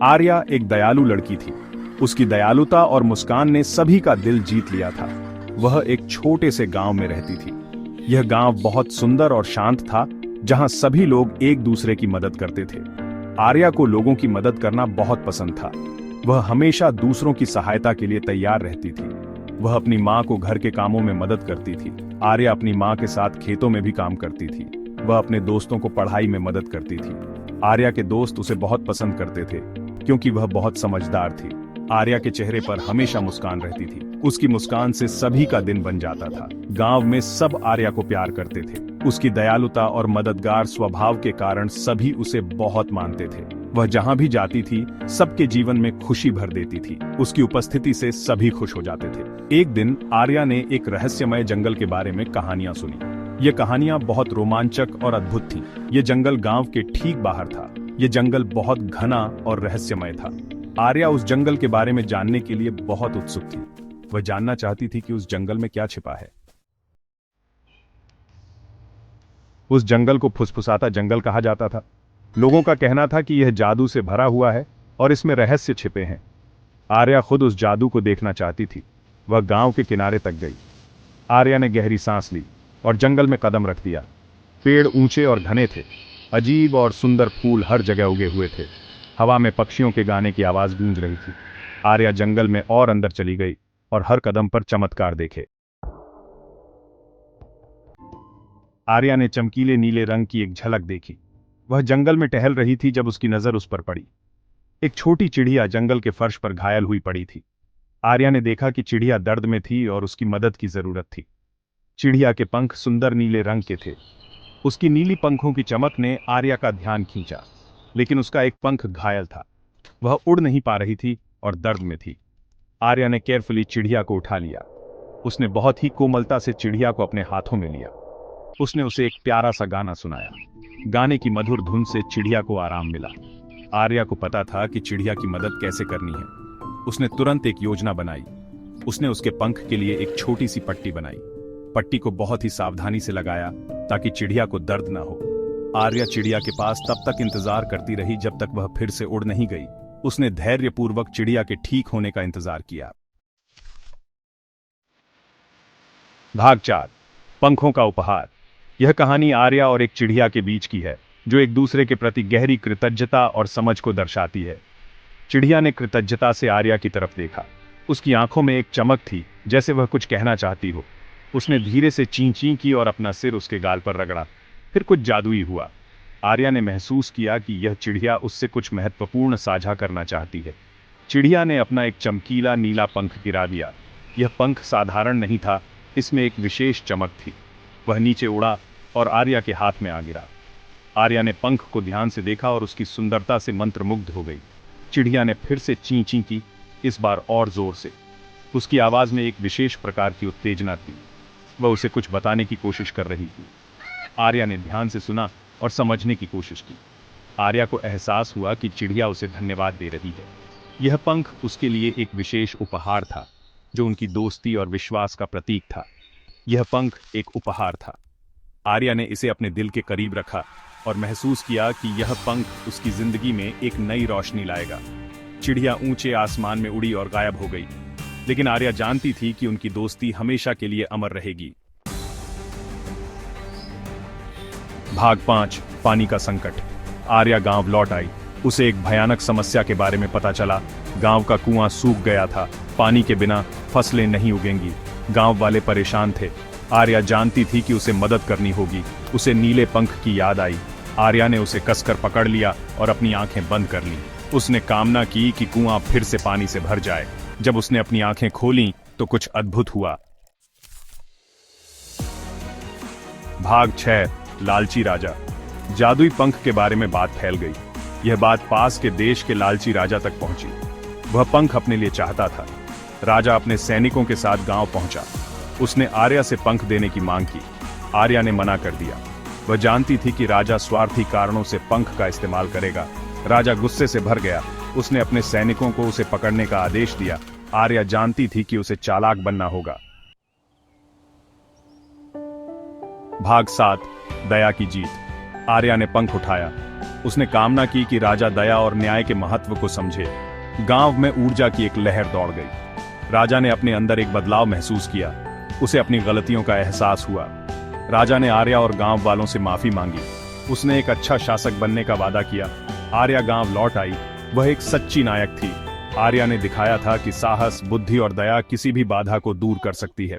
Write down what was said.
आर्या एक दयालु लड़की थी। उसकी दयालुता और मुस्कान ने सभी का दिल जीत लिया था। वह एक छोटे से गांव में रहती थी। यह गांव बहुत सुंदर और शांत था, जहां सभी लोग एक दूसरे की मदद करते थे। आर्या को लोगों की मदद करना बहुत पसंद था। वह हमेशा दूसरों की सहायता के लिए तैयार रहती थी। वह अपनी माँ को घर के कामों में मदद करती थी। आर्या अपनी माँ के साथ खेतों में भी काम करती थी। वह अपने दोस्तों को पढ़ाई में मदद करती थी। आर्या के दोस्त उसे बहुत पसंद करते थे, क्योंकि वह बहुत समझदार थी। आर्या के चेहरे पर हमेशा मुस्कान रहती थी। उसकी मुस्कान से सभी का दिन बन जाता था। गांव में सब आर्या को प्यार करते थे। उसकी दयालुता और मददगार स्वभाव के कारण सभी उसे बहुत मानते थे। वह जहां भी जाती थी, सबके जीवन में खुशी भर देती थी। उसकी उपस्थिति से सभी खुश हो जाते थे। एक दिन आर्या ने एक रहस्यमय जंगल के बारे में कहानियां सुनी। ये कहानियां बहुत रोमांचक और अद्भुत थीं। ये जंगल गांव के ठीक बाहर था। ये जंगल बहुत घना और रहस्यमय था। आर्या उस जंगल के बारे में जानने के लिए बहुत उत्सुक थी। वह जानना चाहती थी कि उस जंगल में क्या छिपा है। उस जंगल को फुसफुसाता जंगल कहा जाता था। लोगों का कहना था कि यह जादू से भरा हुआ है और इसमें रहस्य छिपे हैं। आर्या खुद उस जादू को देखना चाहती थी। वह गांव के किनारे तक गई। आर्या ने गहरी सांस ली और जंगल में कदम रख दिया। पेड़ ऊंचे और घने थे। अजीब और सुंदर फूल हर जगह उगे हुए थे। हवा में पक्षियों के गाने की आवाज गूंज रही थी। आर्या जंगल में और अंदर चली गई और हर कदम पर चमत्कार देखे। आर्या ने चमकीले नीले रंग की एक झलक देखी। वह जंगल में टहल रही थी जब उसकी नजर उस पर पड़ी। एक छोटी चिड़िया जंगल के फर्श पर घायल हुई पड़ी थी। आर्या ने देखा कि चिड़िया दर्द में थी और उसकी मदद की जरूरत थी। चिड़िया के पंख सुंदर नीले रंग के थे। उसकी नीली पंखों की चमक ने आर्या का ध्यान खींचा, लेकिन उसका एक पंख घायल था। वह उड़ नहीं पा रही थी और दर्द में थी। आर्या ने केयरफुली चिड़िया को उठा लिया। उसने बहुत ही कोमलता से चिड़िया को अपने हाथों में लिया। उसने उसे एक प्यारा सा गाना सुनाया। गाने की मधुर धुन से चिड़िया को आराम मिला। आर्या को पता था कि चिड़िया की मदद कैसे करनी है। उसने तुरंत एक योजना बनाई। उसने उसके पंख के लिए एक छोटी सी पट्टी बनाई। पट्टी को बहुत ही सावधानी से लगाया ताकि चिड़िया को दर्द ना हो। आर्या चिड़िया के पास तब तक इंतजार करती रही जब तक वह फिर से उड़ नहीं गई। उसने धैर्यपूर्वक चिड़िया के ठीक होने का इंतजार किया। भाग 4, पंखों का उपहार। यह कहानी आर्या और एक चिड़िया के बीच की है, जो एक दूसरे के प्रति गहरी कृतज्ञता और समझ को दर्शाती है। चिड़िया ने कृतज्ञता से आर्या की तरफ देखा। उसकी आंखों में एक चमक थी, जैसे वह कुछ कहना चाहती हो। उसने धीरे से चीं चीं की और अपना सिर उसके गाल पर रगड़ा। फिर कुछ जादुई हुआ। आर्या ने महसूस किया कि यह चिड़िया उससे कुछ महत्वपूर्ण साझा करना चाहती है। चिड़िया ने अपना एक चमकीला नीला पंख गिरा दिया। यह पंख साधारण नहीं था, इसमें एक विशेष चमक थी। वह नीचे उड़ा और आर्या के हाथ में आ गिरा। आर्या ने पंख को ध्यान से देखा और उसकी सुंदरता से मंत्रमुग्ध हो गई। चिड़िया ने फिर से चीं चीं की, इस बार और जोर से। उसकी आवाज में एक विशेष प्रकार की उत्तेजना थी। वह उसे कुछ बताने की कोशिश कर रही थी। आर्या ने ध्यान से सुना और समझने की कोशिश की। आर्या को एहसास हुआ कि चिड़िया उसे धन्यवाद दे रही है। यह पंख उसके लिए एक विशेष उपहार था, जो उनकी दोस्ती और विश्वास का प्रतीक था। यह पंख एक उपहार था। आर्या ने इसे अपने दिल के करीब रखा और महसूस किया कि यह पंख उसकी जिंदगी में एक नई रोशनी लाएगा। चिड़िया ऊंचे आसमान में उड़ी और गायब हो गई, लेकिन आर्या जानती थी कि उनकी दोस्ती हमेशा के लिए अमर रहेगी। भाग 5, पानी का संकट। आर्या गांव लौट आई। उसे एक भयानक समस्या के बारे में पता चला। गांव का कुआं सूख गया था। पानी के बिना फसलें नहीं उगेंगी। गांव वाले परेशान थे। आर्या जानती थी कि उसे मदद करनी होगी। उसे नीले पंख की याद आई। आर्या ने उसे कसकर पकड़ लिया और अपनी आंखें बंद कर लीं। उसने कामना की कि कुआं फिर से पानी से भर जाए। जब उसने अपनी आंखें खोलीं तो कुछ अद्भुत हुआ। भाग 6, लालची राजा। जादुई पंख के बारे में बात फैल गई। यह बात पास के देश के लालची राजा तक पहुंची। वह पंख अपने लिए चाहता था। राजा अपने सैनिकों के साथ गांव पहुंचा। उसने आर्या से पंख देने की मांग की। आर्या ने मना कर दिया। वह जानती थी कि राजा स्वार्थी कारणों से पंख का इस्तेमाल करेगा। राजा गुस्से से भर गया। उसने अपने सैनिकों को उसे पकड़ने का आदेश दिया। आर्या जानती थी कि उसे चालाक बनना होगा। भाग 7, दया की जीत। आर्या ने पंख उठाया। उसने कामना की कि राजा दया और न्याय के महत्व को समझे। गांव में ऊर्जा की एक लहर दौड़ गई। राजा ने अपने अंदर एक बदलाव महसूस किया। उसे अपनी गलतियों का एहसास हुआ। राजा ने आर्या और गांव वालों से माफी मांगी। उसने एक अच्छा शासक बनने का वादा किया। आर्या गांव लौट आई। वह एक सच्ची नायक थी। आर्या ने दिखाया था कि साहस, बुद्धि और दया किसी भी बाधा को दूर कर सकती है।